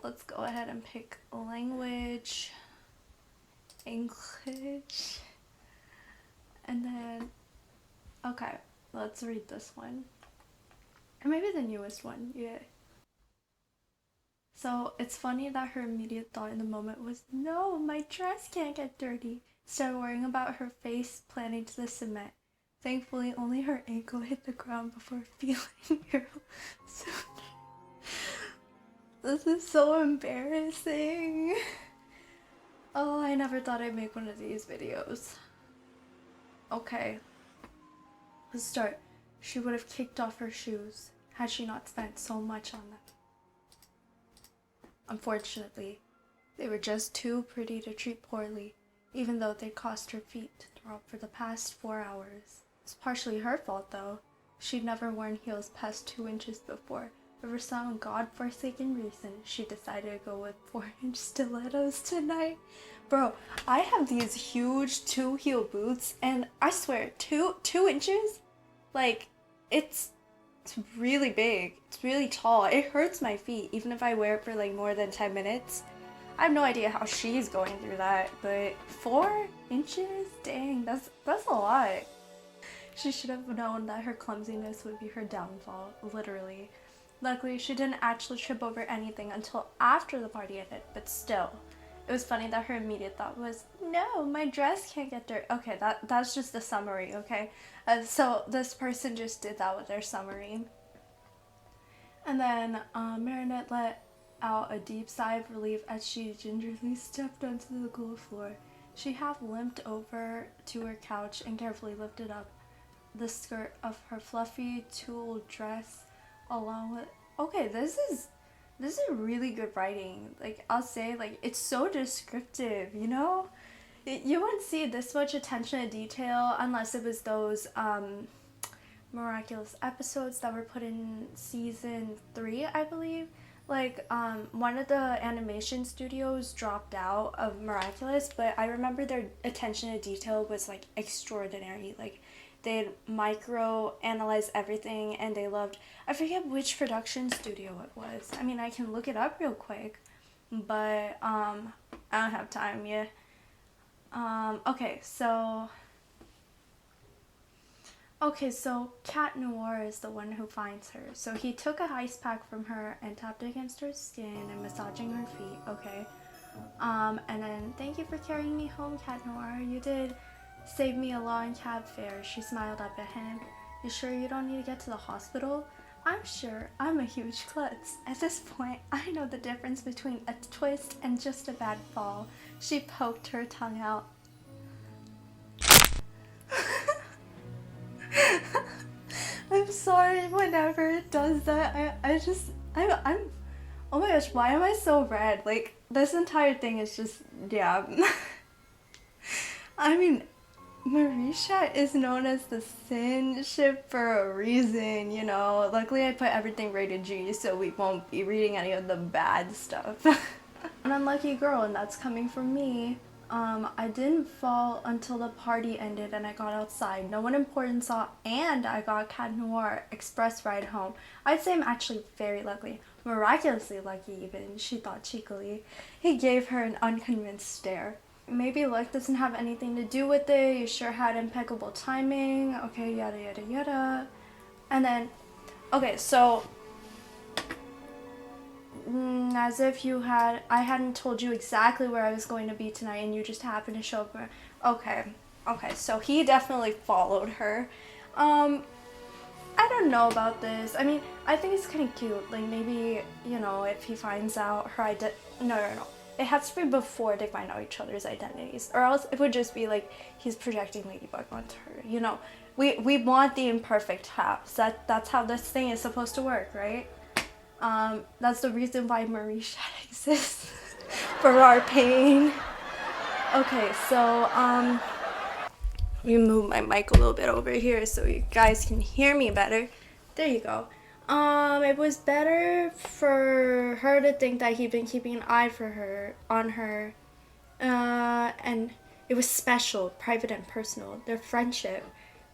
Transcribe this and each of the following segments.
let's go ahead and pick language, English, and then, okay, let's read this one. Or maybe the newest one, yeah. So it's funny that her immediate thought in the moment was, no, my dress can't get dirty. Started worrying about her face planting to the cement. Thankfully, only her ankle hit the ground before feeling her. This is so embarrassing. Oh, I never thought I'd make one of these videos. Okay, let's start. She would have kicked off her shoes had she not spent so much on them. Unfortunately, they were just too pretty to treat poorly, even though they caused her feet to throb for the past 4 hours. It's partially her fault, though. She'd never worn heels past 2 inches before, but for some godforsaken reason, she decided to go with 4-inch stilettos tonight. Bro, I have these huge 2-heel boots, and I swear, 2 inches? Like, it's really big. It's really tall. It hurts my feet, even if I wear it for like more than 10 minutes. I have no idea how she's going through that, but 4 inches? Dang, that's a lot. She should have known that her clumsiness would be her downfall, literally. Luckily, she didn't actually trip over anything until after the party ended, but still. It was funny that her immediate thought was, no, my dress can't get dirty. Okay, that's just a summary, okay? So this person just did that with their summary. And then Marinette let out a deep sigh of relief as she gingerly stepped onto the cool floor. She half limped over to her couch and carefully lifted up the skirt of her fluffy tulle dress along with... Okay, this is really good writing. Like, I'll say, like, it's so descriptive, you know? You wouldn't see this much attention to detail unless it was those Miraculous episodes that were put in season 3, I believe. Like, one of the animation studios dropped out of Miraculous, but I remember their attention to detail was, like, extraordinary. Like, they'd micro-analyze everything, and they loved... I forget which production studio it was. I mean, I can look it up real quick, but I don't have time yet. Okay, so Cat Noir is the one who finds her. So he took a ice pack from her and tapped it against her skin and massaging her feet, okay? And then, thank you for carrying me home, Cat Noir. You did save me a long cab fare. She smiled up at him. You sure you don't need to get to the hospital? I'm sure. I'm a huge klutz. At this point, I know the difference between a twist and just a bad fall. She poked her tongue out. I'm sorry whenever it does that. I'm oh my gosh, why am I so red? Like, this entire thing is just, yeah. I mean, Marichat is known as the sin ship for a reason, you know. Luckily, I put everything rated G, so we won't be reading any of the bad stuff. An unlucky girl, and that's coming from me. I didn't fall until the party ended and I got outside. No one important saw, and I got Cat Noir express ride home. I'd say I'm actually very lucky. Miraculously lucky, even, she thought cheekily. He gave her an unconvinced stare. Maybe luck doesn't have anything to do with it. You sure had impeccable timing. Okay, yada yada yada. And then, okay, so as if I hadn't told you exactly where I was going to be tonight and you just happened to show up. Okay, so he definitely followed her. I don't know about this. I mean, I think it's kind of cute. Like, maybe, you know, if he finds out her no. It has to be before they find out each other's identities, or else it would just be like he's projecting Ladybug onto her. You know, we want the imperfect halves. That's how this thing is supposed to work, right? That's the reason why Marichat exists, for our pain. Okay, so let me move my mic a little bit over here so you guys can hear me better. There you go. It was better for her to think that he'd been keeping an eye on her, and it was special, private and personal. Their friendship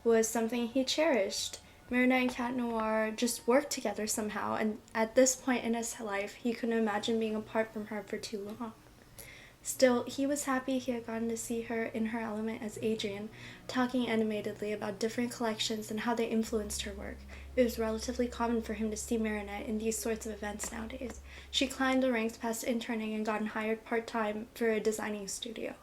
was something he cherished. Marinette and Cat Noir just worked together somehow, and at this point in his life, he couldn't imagine being apart from her for too long. Still, he was happy he had gotten to see her in her element as Adrien, talking animatedly about different collections and how they influenced her work. It was relatively common for him to see Marinette in these sorts of events nowadays. She climbed the ranks past interning and gotten hired part-time for a designing studio.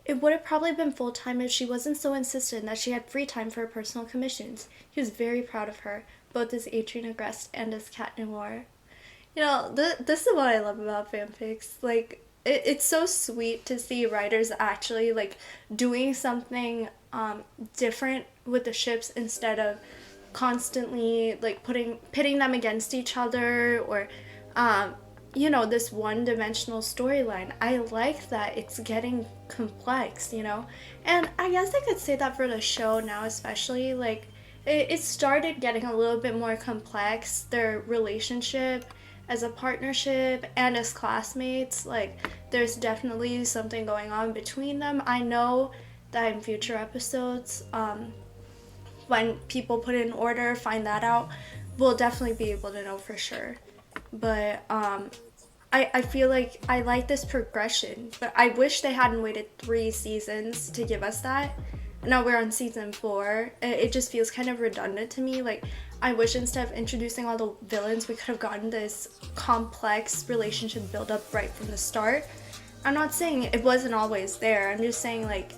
It would have probably been full-time if she wasn't so insistent that she had free time for her personal commissions. He was very proud of her, both as Adrien Agreste and as Cat Noir. You know, this is what I love about fanfics. Like, it's so sweet to see writers actually, like, doing something different with the ships instead of constantly, like, pitting them against each other or you know, this one-dimensional storyline. I like that it's getting complex, you know? And I guess I could say that for the show now especially, like, it started getting a little bit more complex, their relationship as a partnership and as classmates. Like, there's definitely something going on between them. I know that in future episodes, when people put in order, find that out, we'll definitely be able to know for sure. But I feel like I like this progression, but I wish they hadn't waited 3 seasons to give us that. Now we're on season 4. It just feels kind of redundant to me. Like, I wish instead of introducing all the villains, we could have gotten this complex relationship build up right from the start. I'm not saying it wasn't always there. I'm just saying, like,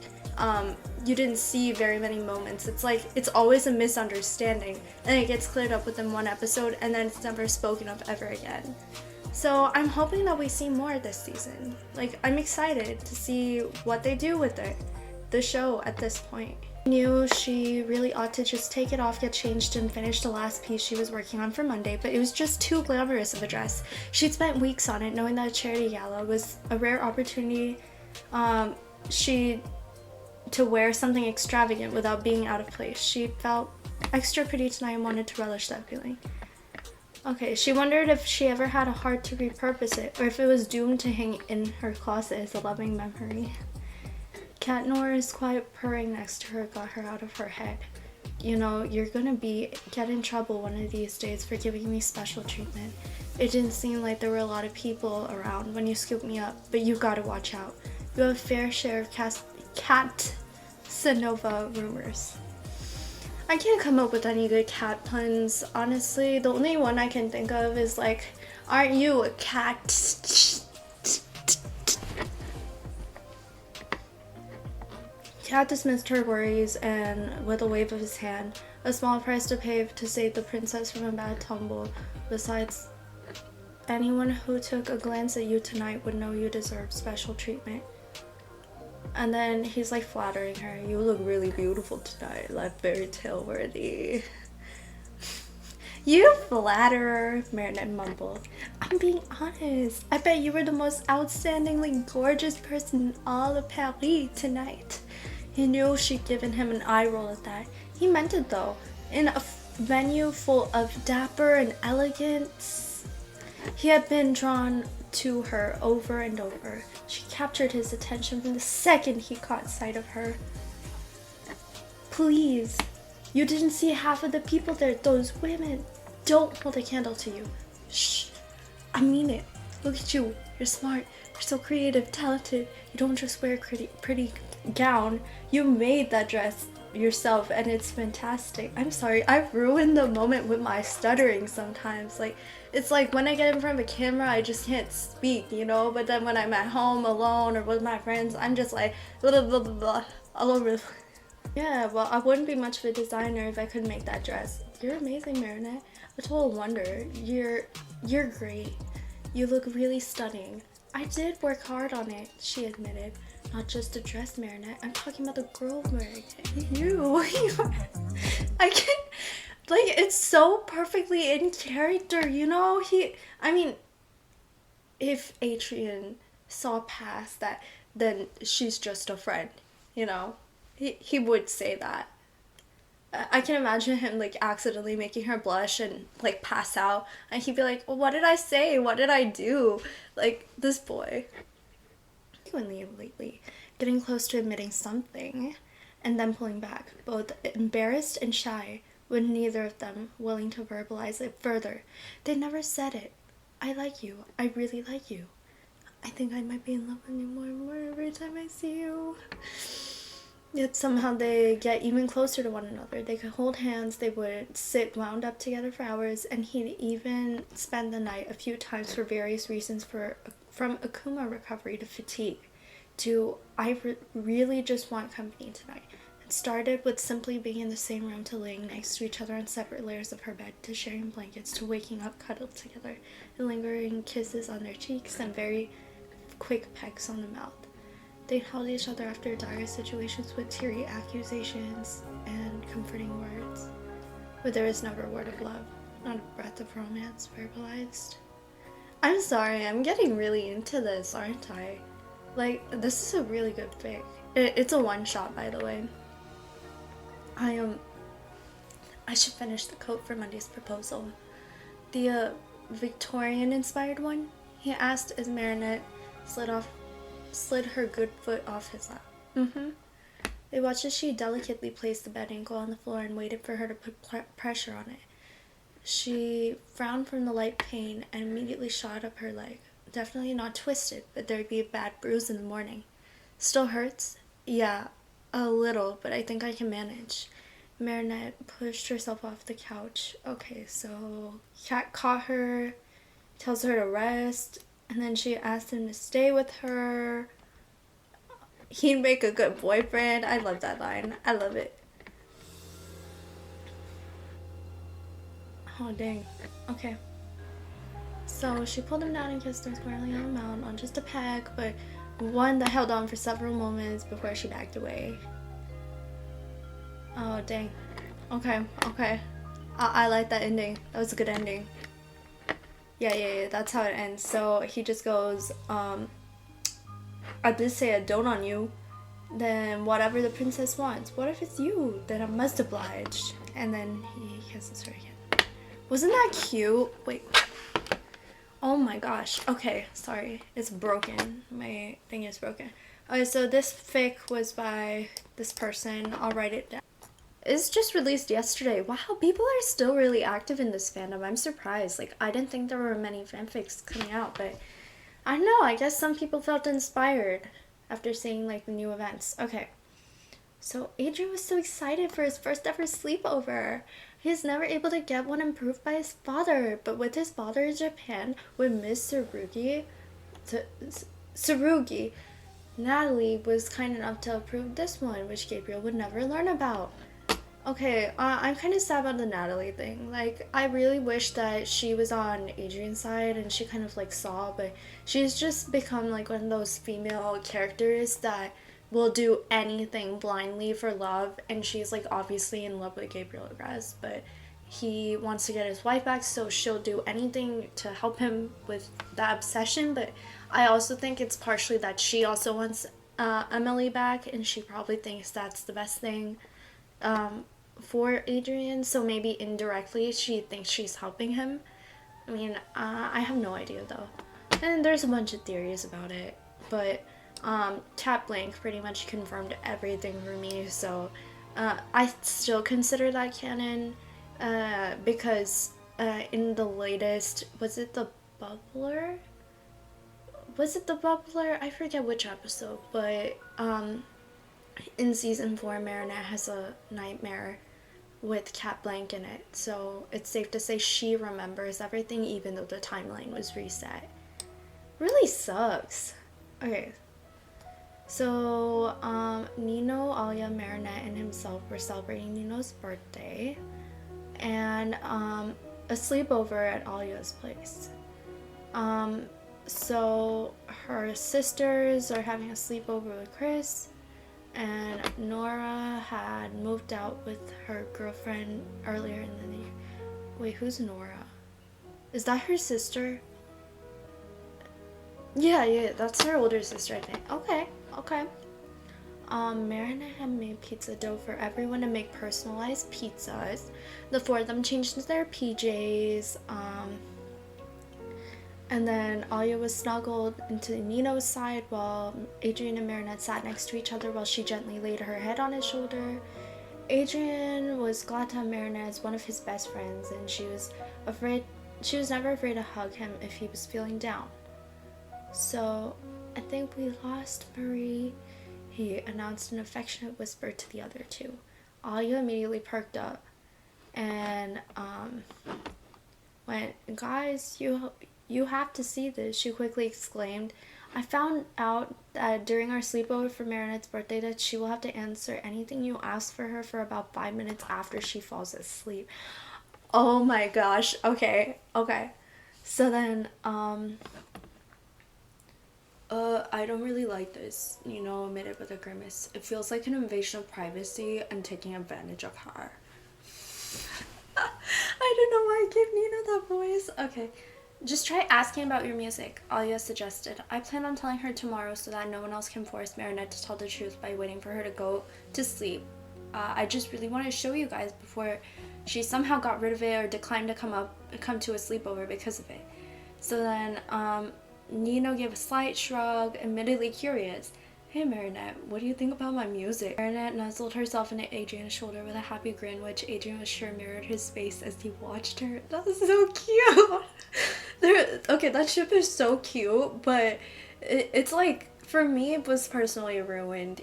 you didn't see very many moments. It's like, it's always a misunderstanding, and it gets cleared up within 1 episode, and then it's never spoken of ever again. So I'm hoping that we see more this season. Like, I'm excited to see what they do with it, the show at this point. I knew she really ought to just take it off, get changed, and finish the last piece she was working on for Monday, but it was just too glamorous of a dress. She'd spent weeks on it, knowing that a charity gala was a rare opportunity to wear something extravagant without being out of place. She felt extra pretty tonight and wanted to relish that feeling. Okay, she wondered if she ever had a heart to repurpose it, or if it was doomed to hang in her closet as a loving memory. Cat Noir's quiet purring next to her got her out of her head. You know, you're gonna get in trouble one of these days for giving me special treatment. It didn't seem like there were a lot of people around when you scooped me up, but you gotta watch out. You have a fair share of Cat Sanova rumors. I can't come up with any good cat puns, honestly. The only one I can think of is like, aren't you a cat? Cat dismissed her worries and, with a wave of his hand, a small price to pay to save the princess from a bad tumble. Besides, anyone who took a glance at you tonight would know you deserve special treatment. And then he's like flattering her. You look really beautiful tonight, like fairy tale worthy. You flatterer, Marinette mumbled. I'm being honest. I bet you were the most outstandingly gorgeous person in all of Paris tonight. He knew she'd given him an eye roll at that. He meant it though. In a venue full of dapper and elegance, he had been drawn to her over and over. She captured his attention from the second he caught sight of her. Please, you didn't see half of the people there, those women. Don't hold a candle to you. Shh, I mean it. Look at you, you're smart, you're so creative, talented. You don't just wear a pretty gown, you made that dress yourself and it's fantastic. I'm sorry, I ruin the moment with my stuttering sometimes. Like, it's like when I get in front of a camera, I just can't speak, you know? But then when I'm at home alone or with my friends, I'm just like, blah, blah, blah, blah, all over. Yeah, well, I wouldn't be much of a designer if I couldn't make that dress. You're amazing, Marinette. A total wonder. You're great. You look really stunning. I did work hard on it, she admitted. Not just the dress, Marinette. I'm talking about the girl wearing it. You. I can't. Like, it's so perfectly in character, you know? I mean, if Adrien saw past that, then she's just a friend, you know? He would say that. I can imagine him, like, accidentally making her blush and, like, pass out. And he'd be like, well, what did I say? What did I do? Like, this boy. Lately, getting close to admitting something, and then pulling back, both embarrassed and shy. with neither of them willing to verbalize it further. They never said it. I like you. I really like you. I think I might be in love with you more and more every time I see you. Yet somehow they get even closer to one another. They could hold hands, they would sit wound up together for hours, and he'd even spend the night a few times for various reasons, from Akuma recovery to fatigue to really just want company tonight. It started with simply being in the same room to laying next to each other on separate layers of her bed to sharing blankets to waking up cuddled together and lingering kisses on their cheeks and very quick pecks on the mouth. They held each other after dire situations with teary accusations and comforting words, but there was never a word of love, not a breath of romance verbalized. I'm sorry, I'm getting really into this, aren't I? Like, this is a really good fic. It's a one-shot, by the way. I should finish the quote for Monday's proposal. The Victorian-inspired one. He asked as Marinette slid her good foot off his lap. They watched as she delicately placed the bed ankle on the floor and waited for her to put pressure on it. She frowned from the light pain and immediately shot up her leg. Definitely not twisted, but there'd be a bad bruise in the morning. Still hurts? Yeah, a little, but I think I can manage. Marinette pushed herself off the couch. Okay, so Cat caught her, tells her to rest, and then she asked him to stay with her. He'd make a good boyfriend. I love that line. I love it. Oh, dang. Okay. So she pulled him down and kissed him squarely on the mouth, not just a peck, but one that held on for several moments before she backed away. Oh, dang. Okay. I like that ending. That was a good ending. Yeah, that's how it ends. So he just goes, I did say I don't on you. Then whatever the princess wants. What if it's you? Then I must oblige. And then he kisses her again. Wasn't that cute? Wait. Oh my gosh. Okay, sorry. It's broken. My thing is broken. Okay, so this fic was by this person. I'll write it down. It's just released yesterday. Wow, people are still really active in this fandom. I'm surprised. Like, I didn't think there were many fanfics coming out, but I don't know. I guess some people felt inspired after seeing, like, the new events. Okay. So, Adrien was so excited for his first ever sleepover. He was never able to get one approved by his father, but with his father in Japan, with Miss Tsurugi, Natalie was kind enough to approve this one, which Gabriel would never learn about. Okay, I'm kind of sad about the Natalie thing. Like, I really wish that she was on Adrien's side and she kind of, like, saw, but she's just become, like, one of those female characters that will do anything blindly for love, and she's, like, obviously in love with Gabriel Agraz, but he wants to get his wife back, so she'll do anything to help him with that obsession, but I also think it's partially that she also wants Emily back, and she probably thinks that's the best thing for Adrien, so maybe indirectly she thinks she's helping him. I mean, I have no idea though, and there's a bunch of theories about it, but Cat Blank pretty much confirmed everything for me, so I still consider that canon, because in the latest, was it the Bubbler? I forget which episode, but in season 4, Marinette has a nightmare with Cat Blank in it, so it's safe to say she remembers everything even though the timeline was reset. Really sucks. Okay, so Nino, Alia, Marinette, and himself were celebrating Nino's birthday and a sleepover at Alia's place. So her sisters are having a sleepover with Chris, and Nora had moved out with her girlfriend earlier in the year. Wait, who's Nora? Is that her sister? Yeah, that's her older sister, I think. Okay. Marinette had made pizza dough for everyone to make personalized pizzas. The four of them changed into their PJs. And then Alia was snuggled into Nino's side while Adrien and Marinette sat next to each other while she gently laid her head on his shoulder. Adrien was glad to have Marinette as one of his best friends, and she was never afraid to hug him if he was feeling down. So, I think we lost Marie, he announced in an affectionate whisper to the other two. Alya immediately perked up and went, "Guys, you have to see this," she quickly exclaimed. "I found out that during our sleepover for Marinette's birthday that she will have to answer anything you ask for her for about 5 minutes after she falls asleep." Oh my gosh. Okay. So then, I don't really like this, admitted with a grimace. It feels like an invasion of privacy and taking advantage of her. I don't know why I gave Nina that voice. Okay. "Just try asking about your music," Alya suggested. "I plan on telling her tomorrow so that no one else can force Marinette to tell the truth by waiting for her to go to sleep. I just really want to show you guys before she somehow got rid of it or declined to come to a sleepover because of it." So then, Nino gave a slight shrug, admittedly curious. "Hey Marinette, what do you think about my music?" Marinette nuzzled herself into Adrien's shoulder with a happy grin, which Adrien was sure mirrored his face as he watched her. That was so cute! Okay, that ship is so cute, but it's like, for me, it was personally ruined,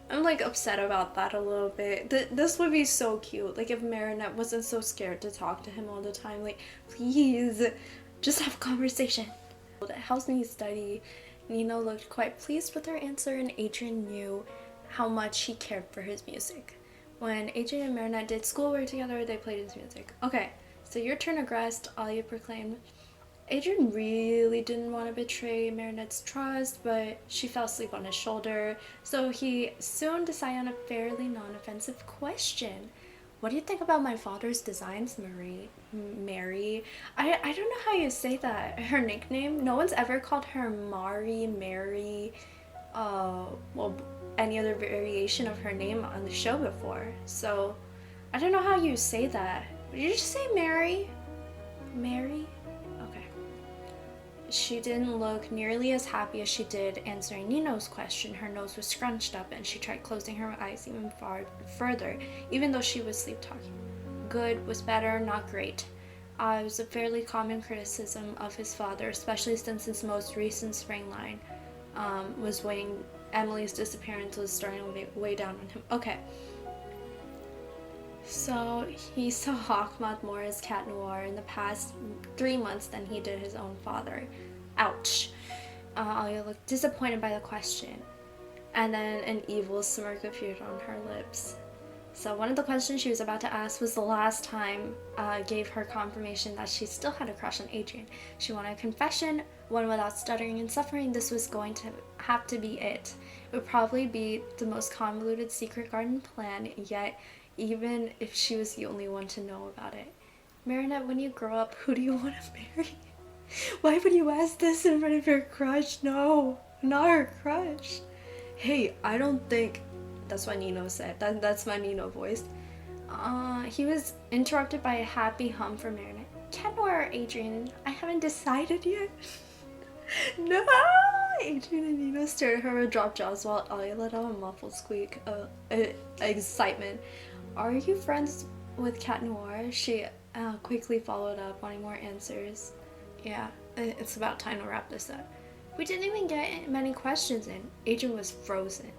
I'm like upset about that a little bit. This would be so cute, like if Marinette wasn't so scared to talk to him all the time. Like, please, just have a conversation. "How's me study?" Nino looked quite pleased with her answer, and Adrien knew how much he cared for his music. When Adrien and Marinette did schoolwork together, they played his music. "Okay, so your turn to rest," Alya proclaimed. Adrien really didn't want to betray Marinette's trust, but she fell asleep on his shoulder, so he soon decided on a fairly non-offensive question. "What do you think about my father's designs, Mary?" I don't know how you say that. Her nickname? No one's ever called her Mary, well, any other variation of her name on the show before. So, I don't know how you say that. Did you just say Mary? Mary? Okay. She didn't look nearly as happy as she did answering Nino's question. Her nose was scrunched up and she tried closing her eyes even further, even though she was sleep-talking. "Good was better, not great." It was a fairly common criticism of his father, especially since his most recent spring line was weighing Emily's disappearance was starting to weigh down on him. Okay. So he saw Ahmad more as Cat Noir in the past 3 months than he did his own father. Ouch. Alya looked disappointed by the question, and then an evil smirk appeared on her lips. So one of the questions she was about to ask was the last time gave her confirmation that she still had a crush on Adrien. She wanted a confession, one without stuttering and suffering. This was going to have to be it. It would probably be the most convoluted secret garden plan yet, even if she was the only one to know about it. "Marinette, when you grow up, who do you want to marry?" Why would you ask this in front of your crush? No, not her crush. "Hey, I don't think..." That's what Nino said. That's my Nino voice. He was interrupted by a happy hum from Marinette. "Cat Noir or Adrien? I haven't decided yet." No! Adrien and Nino stared at her with dropped jaws while Alya let out a muffled squeak of excitement. "Are you friends with Cat Noir?" She quickly followed up, wanting more answers. Yeah, it's about time to wrap this up. We didn't even get many questions in. Adrien was frozen,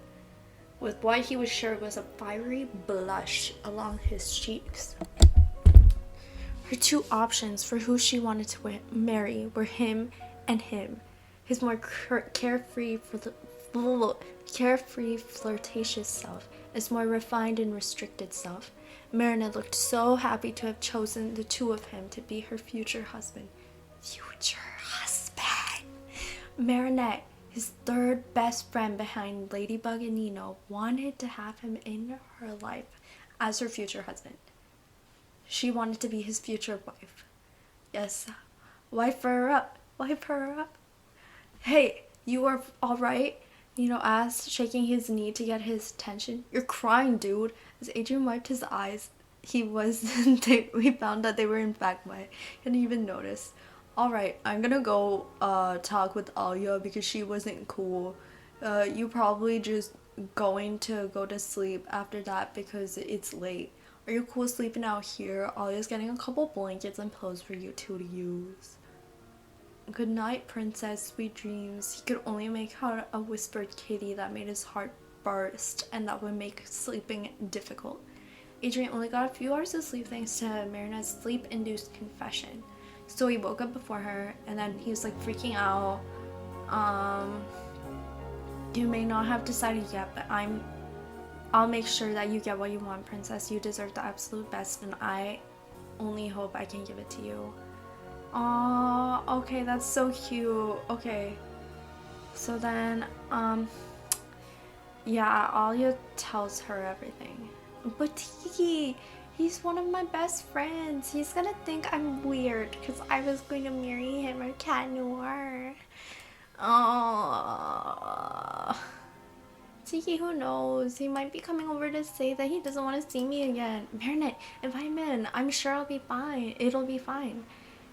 with what he was sure was a fiery blush along his cheeks. Her two options for who she wanted to marry were him and him. His more carefree, flirtatious self, his more refined and restricted self. Marinette looked so happy to have chosen the two of him to be her future husband. Future husband! Marinette, his third best friend behind Ladybug and Nino, wanted to have him in her life as her future husband. She wanted to be his future wife. Yes, wife her up. Wife her up. "Hey, you are alright?" Nino asked, shaking his knee to get his attention. "You're crying, dude." As Adrien wiped his eyes, we found that they were in fact wet. He didn't even notice. "Alright, I'm gonna go talk with Alya because she wasn't cool. You probably just going to go to sleep after that because it's late. Are you cool sleeping out here? Ollie's getting a couple blankets and pillows for you two to use. Good night, princess. Sweet dreams. He could only make out a whispered kitty that made his heart burst, and that would make sleeping difficult. Adrien only got a few hours of sleep thanks to Marichat's sleep-induced confession. So he woke up before her, and then he was like freaking out. You may not have decided yet, but I'll make sure that you get what you want, princess. You deserve the absolute best, and I only hope I can give it to you. Aww, okay, that's so cute. Okay, so then, yeah, Alia tells her everything. But Tiki, he's one of my best friends. He's gonna think I'm weird because I was going to marry him or Cat Noir. Oh, Tiki, who knows? He might be coming over to say that he doesn't want to see me again. Marinette, if I'm in, I'm sure I'll be fine. It'll be fine.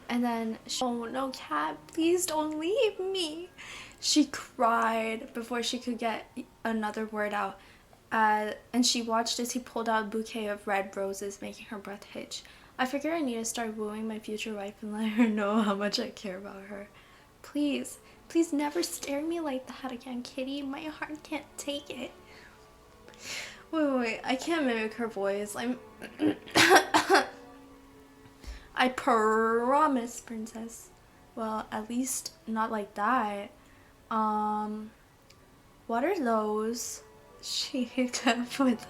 And then, oh no, Cat, please don't leave me. She cried before she could get another word out. And she watched as he pulled out a bouquet of red roses, making her breath hitch. I figure I need to start wooing my future wife and let her know how much I care about her. Please, please never stare at me like that again, kitty. My heart can't take it. Wait, I can't mimic her voice. I promise, princess. Well, at least not like that. What are those? She hiccuped with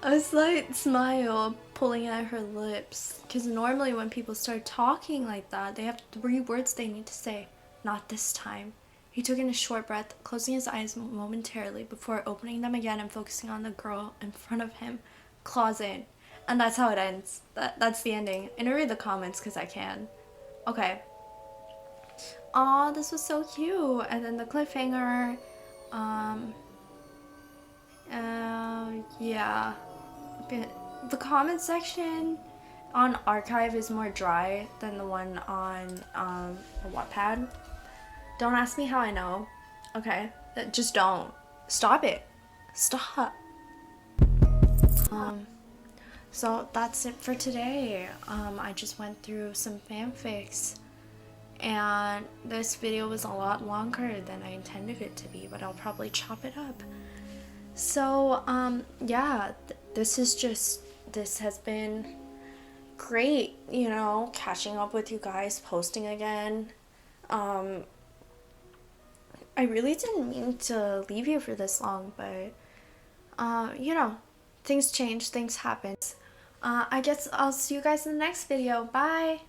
a slight smile pulling at her lips. Because normally when people start talking like that, they have 3 words they need to say. Not this time. He took in a short breath, closing his eyes momentarily before opening them again and focusing on the girl in front of him. Claws in. And that's how it ends. That's the ending. And I read the comments because I can. Okay. Aw, this was so cute. And then the cliffhanger. Yeah. The comment section on Archive is more dry than the one on Wattpad. Don't ask me how I know. Okay? Just don't. Stop it. Stop. So that's it for today. I just went through some fanfics, and this video was a lot longer than I intended it to be, but I'll probably chop it up. So yeah, this has been great, you know, catching up with you guys, posting again. I really didn't mean to leave you for this long, but you know, things change, things happen. I guess I'll see you guys in the next video. Bye!